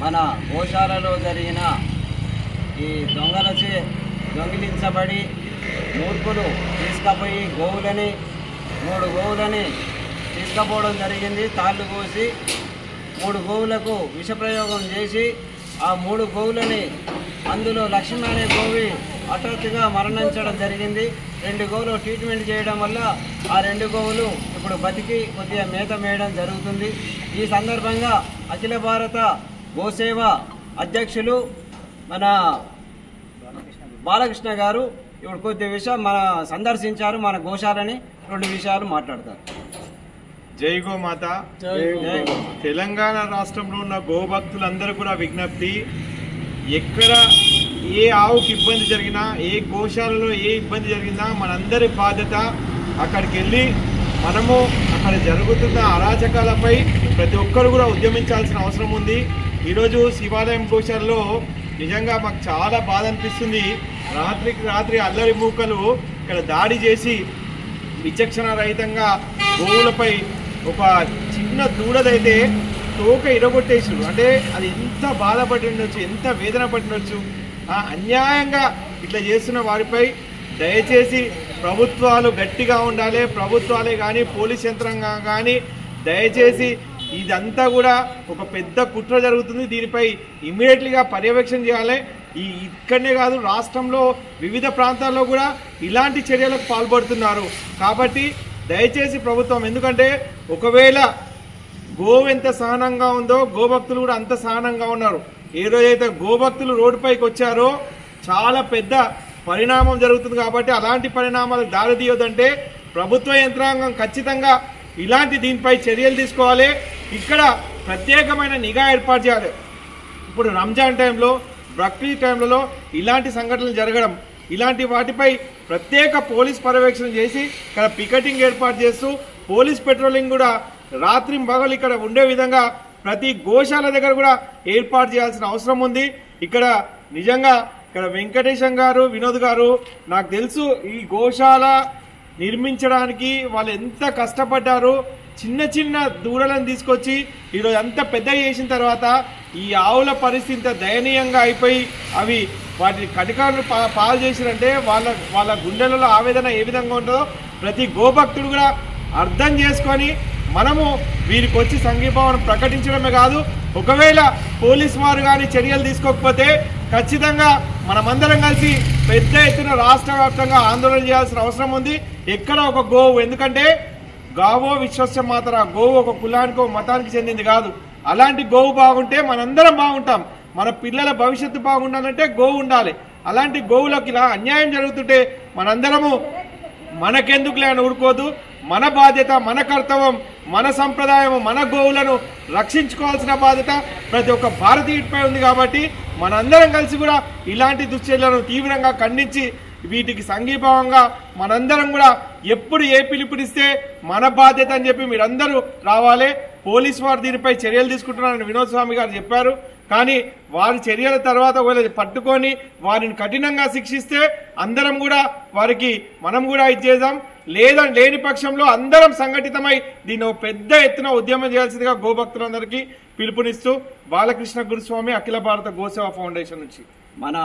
మన గోశాలలో జరిగిన ఈ దొంగిలించబడి మూర్ఖులు తీసుకుపోయి గోవులని 3 గోవులని తీసుకుపోవడం జరిగింది. తాళ్ళు కోసి 3 గోవులకు విషప్రయోగం చేసి ఆ 3 గోవులని అందులో లక్ష్మి అనే గోవి హఠాత్తుగా మరణించడం జరిగింది. 2 గోవులు ట్రీట్మెంట్ చేయడం వల్ల ఆ 2 గోవులు ఇప్పుడు బతికి కొద్దిగా మేత మేయడం జరుగుతుంది. ఈ సందర్భంగా అఖిల భారత గోసేవ అధ్యక్షులు మన బాలకృష్ణ గారు ఇప్పుడు కొద్ది విషయం సందర్శించారు మన గోశాలని. 2 విషయాలు మాట్లాడతారు. జై గోమాత. తెలంగాణ రాష్ట్రంలో ఉన్న గోభక్తులందరూ కూడా విజ్ఞప్తి, ఎక్కడ ఏ ఆవుకి ఇబ్బంది జరిగినా, ఏ గోశాలలో ఏ ఇబ్బంది జరిగినా మనందరి బాధ్యత అక్కడికి వెళ్ళి మనము అక్కడ జరుగుతున్న అరాచకాలపై ప్రతి ఒక్కరు కూడా ఉద్యమించాల్సిన అవసరం ఉంది. ఈరోజు శివాలయం గోశాలలో నిజంగా మాకు చాలా బాధ అనిపిస్తుంది. రాత్రికి రాత్రి అల్లరి మూకలు ఇక్కడ దాడి చేసి విచక్షణ రహితంగా గోవులపై ఒక చిన్న దూడదైతే తోక ఇరగొట్టేసారు. అంటే అది ఎంత బాధపడి ఉండొచ్చు, ఎంత వేదన పడినొచ్చు. అన్యాయంగా ఇట్లా చేస్తున్న వారిపై దయచేసి ప్రభుత్వాలు గట్టిగా ఉండాలి. ప్రభుత్వాలే కానీ పోలీస్ యంత్రాంగం కానీ దయచేసి ఇదంతా కూడా ఒక పెద్ద కుట్ర జరుగుతుంది, దీనిపై ఇమ్మీడియట్లీగా పర్యవేక్షణ చేయాలి. ఇక్కడనే కాదు, రాష్ట్రంలో వివిధ ప్రాంతాల్లో కూడా ఇలాంటి చర్యలకు పాల్పడుతున్నారు. కాబట్టి దయచేసి ప్రభుత్వం, ఎందుకంటే ఒకవేళ గోవు ఎంత సహనంగా ఉందో గోభక్తులు కూడా అంత సహనంగా ఉన్నారు. ఏ రోజైతే గోభక్తులు రోడ్డుపైకి వచ్చారో చాలా పెద్ద పరిణామం జరుగుతుంది. కాబట్టి అలాంటి పరిణామాలకు దారితీయొద్దంటే ప్రభుత్వ యంత్రాంగం ఖచ్చితంగా ఇలాంటి దీనిపై చర్యలు తీసుకోవాలి. ఇక్కడ ప్రత్యేకమైన నిఘా ఏర్పాటు చేయాలి. ఇప్పుడు రంజాన్ టైంలో, బక్రీద్ టైంలలో ఇలాంటి సంఘటనలు జరగడం, ఇలాంటి వాటిపై ప్రత్యేక పోలీస్ పర్యవేక్షణ చేసి ఇక్కడ పికెటింగ్ ఏర్పాటు చేస్తూ పోలీస్ పెట్రోలింగ్ కూడా రాత్రి పగలు ఇక్కడ ఉండే విధంగా ప్రతి గోశాల దగ్గర కూడా ఏర్పాటు చేయాల్సిన అవసరం ఉంది. ఇక్కడ నిజంగా ఇక్కడ వెంకటేశం గారు, వినోద్ గారు, నాకు తెలుసు ఈ గోశాల నిర్మించడానికి వాళ్ళు ఎంత కష్టపడ్డారు. చిన్న చిన్న దూడలను తీసుకొచ్చి ఈరోజు అంత పెద్ద చేసిన తర్వాత ఈ ఆవుల పరిస్థితి ఇంత దయనీయంగా అయిపోయి అవి వాటిని కటికాలను పాలు చేసిరంటే వాళ్ళ గుండెలలో ఆవేదన ఏ విధంగా ఉంటుందో ప్రతి గోభక్తుడు కూడా అర్థం చేసుకొని మనము వీరికి వచ్చి సంఘీభావం ప్రకటించడమే కాదు, ఒకవేళ పోలీసు వారు కానీ చర్యలు తీసుకోకపోతే ఖచ్చితంగా మనమందరం కలిసి పెద్ద ఎత్తున రాష్ట్ర వ్యాప్తంగా ఆందోళన చేయాల్సిన అవసరం ఉంది. ఎక్కడ ఒక గోవు, ఎందుకంటే గావో విశ్వస్య మాతర, గోవు ఒక కులానికో మతానికి చెందింది కాదు. అలాంటి గోవు బాగుంటే మనందరం బాగుంటాం. మన పిల్లల భవిష్యత్తు బాగుండాలంటే గోవు ఉండాలి. అలాంటి గోవులకు ఇలా అన్యాయం జరుగుతుంటే మనందరము మనకెందుకులే అని ఊరుకోదు. మన బాధ్యత, మన కర్తవ్యం, మన సంప్రదాయం, మన గోవులను రక్షించుకోవాల్సిన బాధ్యత ప్రతి ఒక్క భారతీయుడిపై ఉంది. కాబట్టి మనందరం కలిసి కూడా ఇలాంటి దుశ్చర్యలను తీవ్రంగా ఖండించి వీటికి సంఘీభావంగా మనందరం కూడా ఎప్పుడు ఏ పిలుపునిస్తే మన బాధ్యత అని చెప్పి మీరందరూ రావాలి. పోలీసు వారు దీనిపై చర్యలు తీసుకుంటున్నారని వినోద్ స్వామి గారు చెప్పారు. కానీ వారి చర్యల తర్వాత పట్టుకొని వారిని కఠినంగా శిక్షిస్తే అందరం కూడా వారికి మనం కూడా ఇచ్చేద్దాం. లేని పక్షంలో అందరం సంఘటితమై దీన్ని పెద్ద ఎత్తున ఉద్యమం చేయాల్సిందిగా గోభక్తులందరికీ పిలుపునిస్తూ బాలకృష్ణ గురుస్వామి, అఖిల భారత గోసేవ ఫౌండేషన్ నుంచి. మన